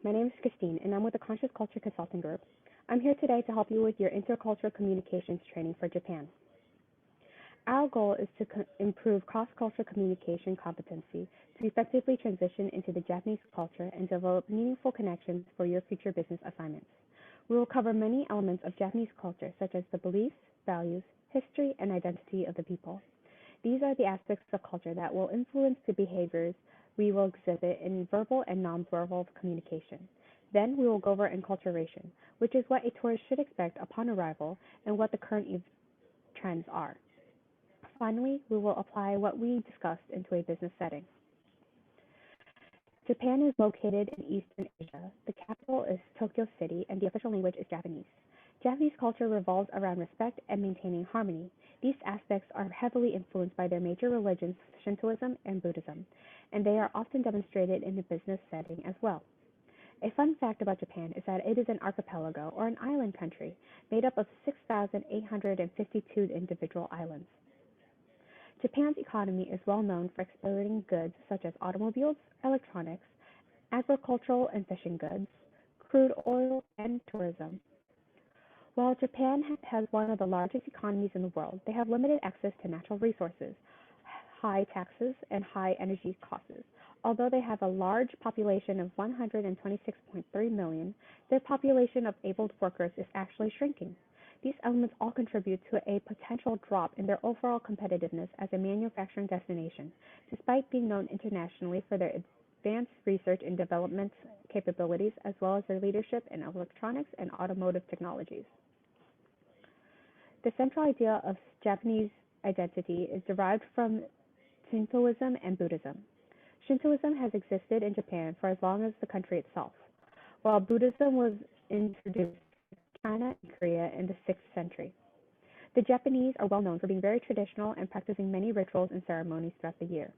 My name is Christine, and I'm with the Conscious Culture Consulting Group. I'm here today to help you with your intercultural communications training for Japan. Our goal is to improve cross-cultural communication competency to effectively transition into the Japanese culture and develop meaningful connections for your future business assignments. We will cover many elements of Japanese culture, such as the beliefs, values, history, and identity of the people. These are the aspects of culture that will influence the behaviors we will exhibit in verbal and nonverbal communication. Then we will go over enculturation, which is what a tourist should expect upon arrival and what the current trends are. Finally, we will apply what we discussed into a business setting. Japan is located in Eastern Asia. The capital is Tokyo City, and the official language is Japanese. Japanese culture revolves around respect and maintaining harmony. These aspects are heavily influenced by their major religions, Shintoism and Buddhism, and they are often demonstrated in a business setting as well. A fun fact about Japan is that it is an archipelago, or an island country, made up of 6,852 individual islands. Japan's economy is well known for exporting goods such as automobiles, electronics, agricultural and fishing goods, crude oil, and tourism. While Japan has one of the largest economies in the world, they have limited access to natural resources, high taxes, and high energy costs. Although they have a large population of 126.3 million, their population of able workers is actually shrinking. These elements all contribute to a potential drop in their overall competitiveness as a manufacturing destination, despite being known internationally for their advanced research and development capabilities, as well as their leadership in electronics and automotive technologies. The central idea of Japanese identity is derived from Shintoism and Buddhism. Shintoism has existed in Japan for as long as the country itself, while Buddhism was introduced to China and Korea in the 6th century. The Japanese are well known for being very traditional and practicing many rituals and ceremonies throughout the year.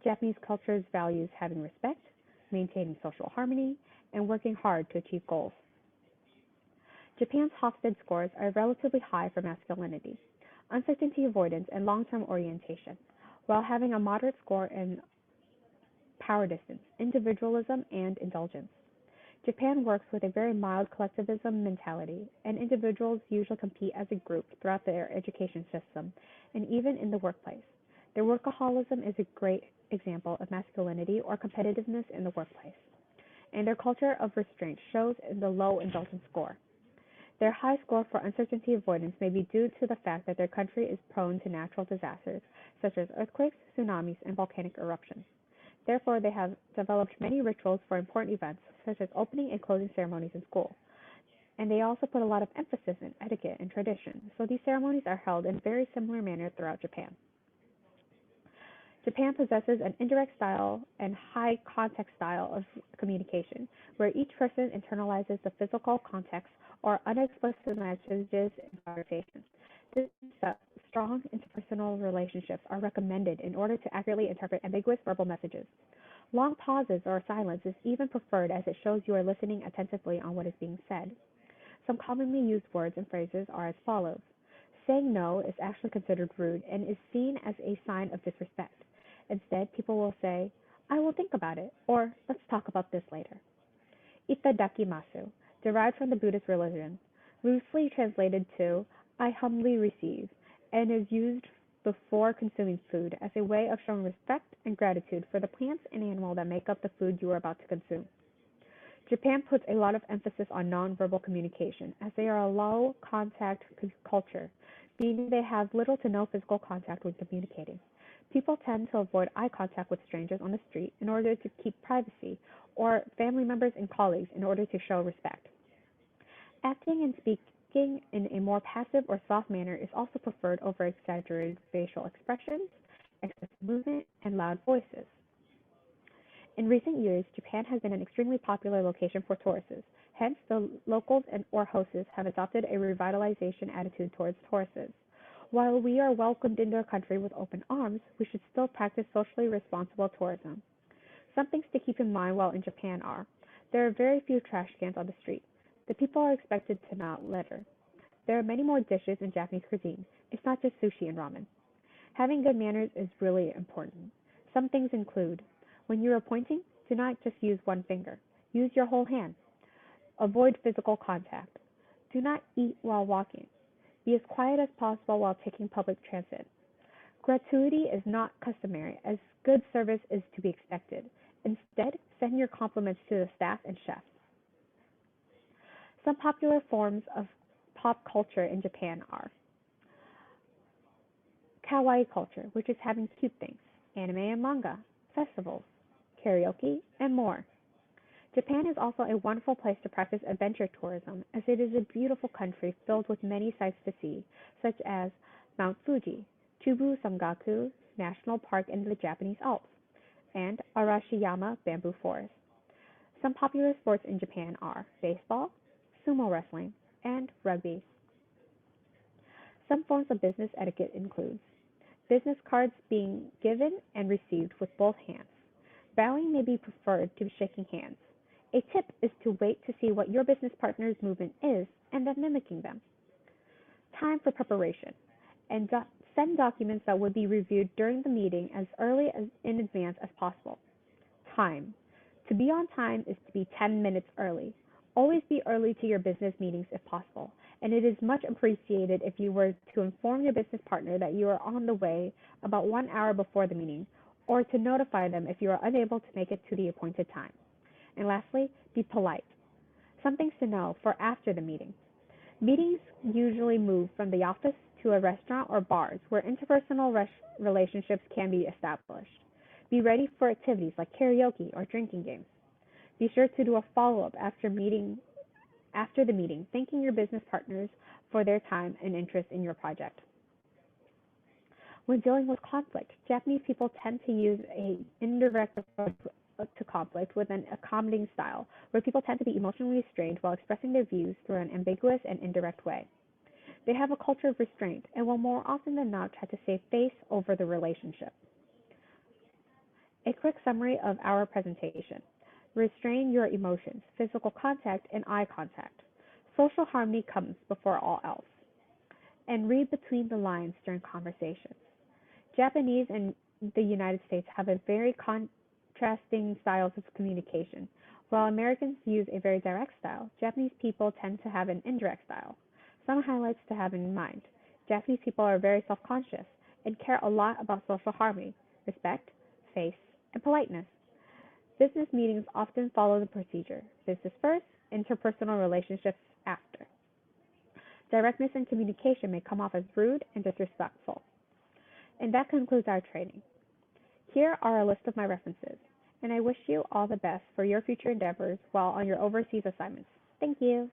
Japanese culture values having respect, maintaining social harmony, and working hard to achieve goals. Japan's Hofstede scores are relatively high for masculinity, uncertainty avoidance, and long-term orientation, while having a moderate score in power distance, individualism, and indulgence. Japan works with a very mild collectivism mentality, and individuals usually compete as a group throughout their education system and even in the workplace. Their workaholism is a great example of masculinity or competitiveness in the workplace, and their culture of restraint shows in the low indulgence score. Their high score for uncertainty avoidance may be due to the fact that their country is prone to natural disasters, such as earthquakes, tsunamis, and volcanic eruptions. Therefore, they have developed many rituals for important events, such as opening and closing ceremonies in school. And they also put a lot of emphasis in etiquette and tradition, so these ceremonies are held in a very similar manner throughout Japan. Japan possesses an indirect style and high context style of communication, where each person internalizes the physical context or unexplicit messages and conversations. This strong interpersonal relationships are recommended in order to accurately interpret ambiguous verbal messages. Long pauses or silence is even preferred as it shows you are listening attentively on what is being said. Some commonly used words and phrases are as follows. Saying no is actually considered rude and is seen as a sign of disrespect. Instead, people will say, "I will think about it," or "let's talk about this later." Itadakimasu, derived from the Buddhist religion, loosely translated to "I humbly receive," and is used before consuming food as a way of showing respect and gratitude for the plants and animal that make up the food you are about to consume. Japan puts a lot of emphasis on nonverbal communication, as they are a low-contact culture, meaning they have little to no physical contact when communicating. People tend to avoid eye contact with strangers on the street in order to keep privacy, or family members and colleagues in order to show respect. Acting and speaking in a more passive or soft manner is also preferred over exaggerated facial expressions, excessive movement, and loud voices. In recent years, Japan has been an extremely popular location for tourists. Hence, the locals or hosts have adopted a revitalization attitude towards tourists. While we are welcomed into our country with open arms, we should still practice socially responsible tourism. Some things to keep in mind while in Japan are, there are very few trash cans on the street. The people are expected to not litter. There are many more dishes in Japanese cuisine. It's not just sushi and ramen. Having good manners is really important. Some things include, when you are pointing, do not just use one finger. Use your whole hand. Avoid physical contact. Do not eat while walking. Be as quiet as possible while taking public transit. Gratuity is not customary, as good service is to be expected. Instead, send your compliments to the staff and chefs. Some popular forms of pop culture in Japan are kawaii culture, which is having cute things, anime and manga, festivals, karaoke, and more. Japan is also a wonderful place to practice adventure tourism, as it is a beautiful country filled with many sights to see, such as Mount Fuji, Chubu Samgaku National Park in the Japanese Alps, and Arashiyama Bamboo Forest. Some popular sports in Japan are baseball, sumo wrestling, and rugby. Some forms of business etiquette include business cards being given and received with both hands. Bowing may be preferred to shaking hands. A tip is to wait to see what your business partner's movement is and then mimicking them. Time for preparation, and send documents that would be reviewed during the meeting as early as in advance as possible. Time. To be on time is to be 10 minutes early. Always be early to your business meetings if possible, and it is much appreciated if you were to inform your business partner that you are on the way about 1 hour before the meeting, or to notify them if you are unable to make it to the appointed time. And lastly, be polite. Some things to know for after the meeting. Meetings usually move from the office to a restaurant or bars where interpersonal relationships can be established. Be ready for activities like karaoke or drinking games. Be sure to do a follow-up after the meeting, thanking your business partners for their time and interest in your project. When dealing with conflict, Japanese people tend to use an indirect approach to conflict with an accommodating style, where people tend to be emotionally restrained while expressing their views through an ambiguous and indirect way. They have a culture of restraint and will more often than not try to save face over the relationship. A quick summary of our presentation. Restrain your emotions, physical contact, and eye contact. Social harmony comes before all else. And read between the lines during conversations. Japanese and the United States have a very contrasting styles of communication. While Americans use a very direct style, Japanese people tend to have an indirect style. Some highlights to have in mind. Japanese people are very self-conscious and care a lot about social harmony, respect, face, and politeness. Business meetings often follow the procedure: business first, interpersonal relationships after. Directness in communication may come off as rude and disrespectful. And that concludes our training. Here are a list of my references, and I wish you all the best for your future endeavors while on your overseas assignments. Thank you.